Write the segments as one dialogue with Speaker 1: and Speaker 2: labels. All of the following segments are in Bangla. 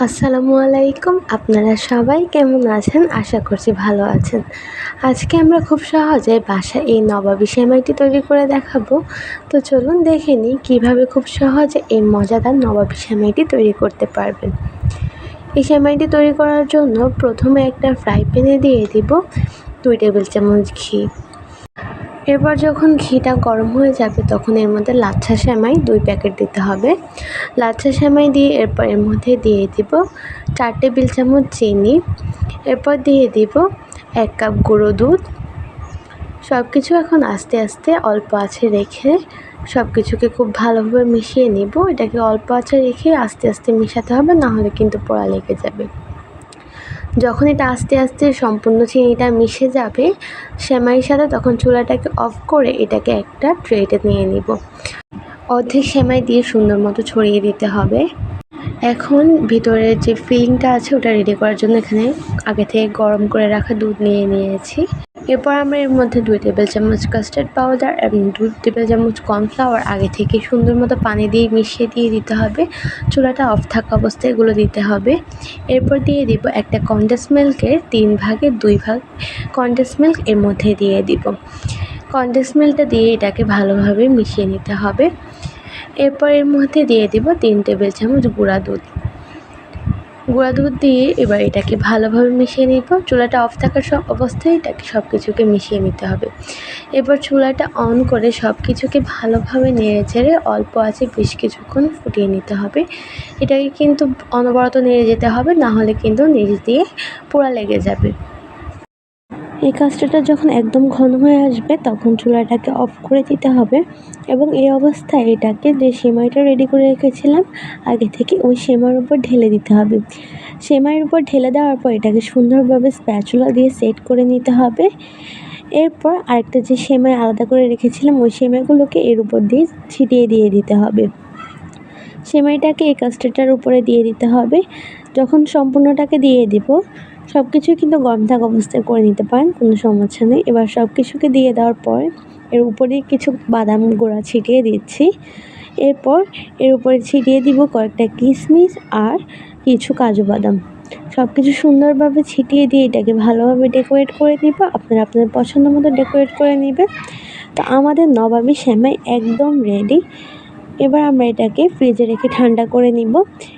Speaker 1: আসসালামু আলাইকুম। আপনারা সবাই কেমন আছেন? আশা করছি ভালো আছেন। আজকে আমরা খুব সহজে বাসায় এই নবাবী সেমাইটি তৈরি করে দেখাবো। তো চলুন দেখে নিই কীভাবে খুব সহজে এই মজাদার নবাবী সেমাইটি তৈরি করতে পারবেন। এই সেমাইটি তৈরি করার জন্য প্রথমে একটা ফ্রাই প্যানে দিয়ে দিব 2 টেবিল চামচ ঘি। এরপর যখন ঘিটা গরম হয়ে যাবে তখন এর মধ্যে লাচ্ছা সেমাই 2 প্যাকেট দিতে হবে। লাচ্ছা সেমাই দিয়ে এরপর এর মধ্যে দিয়ে দিব 4 টেবিল চামচ চিনি। এরপর দিয়ে দিব 1 কাপ গুঁড়ো দুধ। সব কিছু এখন আস্তে আস্তে অল্প আঁচে রেখে সব কিছুকে খুব ভালোভাবে মিশিয়ে নিব। এটাকে অল্প আঁচে রেখে আস্তে আস্তে মেশাতে হবে, না হলে কিন্তু পোড়া লেগে যাবে। যখন এটা আস্তে আস্তে সম্পূর্ণ চিনিটা মিশে যাবে সেমাইয়ের সাথে, তখন চুলাটাকে অফ করে এটাকে একটা ট্রেতে নিয়ে নিব। অর্ধেক সেমাই দিয়ে সুন্দর মতো ছড়িয়ে দিতে হবে। এখন ভিতরের যে ফিলিংটা আছে ওটা রেডি করার জন্য এখানে আগে থেকে গরম করে রাখা দুধ নিয়ে নিয়েছি। এরপর আমরা এর মধ্যে 2 টেবিল চামচ কাস্টার্ড পাউডার এবং 2 টেবিল চামচ কর্নফ্লাওয়ার আগে থেকে সুন্দর মতো পানি দিয়ে মিশিয়ে দিয়ে দিতে হবে। চুলাটা অফ থাকা অবস্থায় এগুলো দিতে হবে। এরপর দিয়ে দিব একটা কনডেন্স মিল্কের 3 ভাগের 2 ভাগ কনডেন্স মিল্ক এর মধ্যে দিয়ে দিব। কনডেন্স মিল্কটা দিয়ে এটাকে ভালোভাবে মিশিয়ে নিতে হবে। এরপর এর মধ্যে দিয়ে দিব 3 টেবিল চামচ গুঁড়া দুধ দিয়ে এবার এটাকে ভালোভাবে মিশিয়ে নিব। চুলাটা অফ থাকার অবস্থায় এটাকে সব কিছুকে মিশিয়ে নিতে হবে। এরপর চুলাটা অন করে সব কিছুকে ভালোভাবে নেড়ে চেড়ে অল্প আঁচে বেশ কিছুক্ষণ ফুটিয়ে নিতে হবে। এটাকে কিন্তু অনবরত নেড়ে যেতে হবে, না হলে কিন্তু নিচ দিয়ে পোড়া লেগে যাবে। এই কাস্টার্ডটা যখন একদম ঘন হয়ে আসবে তখন চুলাটাকে অফ করে দিতে হবে এবং এই অবস্থায় এটাকে যে সেমাইটা রেডি করে রেখেছিলাম আগে থেকে ওই সেমাইয়ের উপর ঢেলে দিতে হবে। সেমাইয়ের উপর ঢেলে দেওয়ার পর এটাকে সুন্দরভাবে স্প্যাচুলা দিয়ে সেট করে নিতে হবে। এরপর আরেকটা যে সেমাই আলাদা করে রেখেছিলাম ওই সেমাইগুলোকে এর উপর দিয়ে ছিটিয়ে দিয়ে দিতে হবে। সেমাইটাকে এই কাস্টার্ডটার উপরে দিয়ে দিতে হবে। যখন সম্পূর্ণটাকে দিয়ে দিব, সব কিছুই কিন্তু গরম থাকা অবস্থায় করে নিতে পারেন, কোনো সমস্যা নেই। এবার সব কিছুকে দিয়ে দেওয়ার পর এর উপরে কিছু বাদাম গুঁড়া ছিটিয়ে দিচ্ছি। এরপর এর উপরে ছিটিয়ে দিব কয়েকটা কিশমিশ আর কিছু কাজু বাদাম। সব কিছু সুন্দরভাবে ছিটিয়ে দিয়ে এটাকে ভালোভাবে ডেকোরেট করে নিব। আপনারা আপনাদের পছন্দ মতো ডেকোরেট করে নেবেন। তো আমাদের নবাবী সেমাই একদম রেডি। এবার আমরা এটাকে ফ্রিজে রেখে ঠান্ডা করে নিব।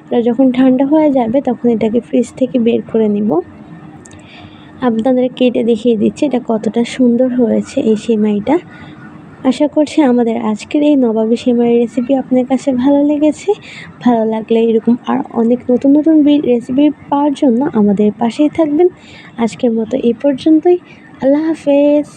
Speaker 1: এটা যখন ঠান্ডা হয়ে যাবে তখন এটাকে ফ্রিজ থেকে বের করে নিব। আপনাদের কেটে দেখিয়ে দিচ্ছি এটা কতটা সুন্দর হয়েছে এই সেমাইটা। আশা করছি আমাদের আজকের এই নবাবী সেমাইয়ের রেসিপি আপনার কাছে ভালো লেগেছে। ভালো লাগলে এরকম আর অনেক নতুন নতুন রেসিপি পাওয়ার জন্য আমাদের পাশেই থাকবেন। আজকের মতো এই পর্যন্তই। আল্লাহ হাফেজ।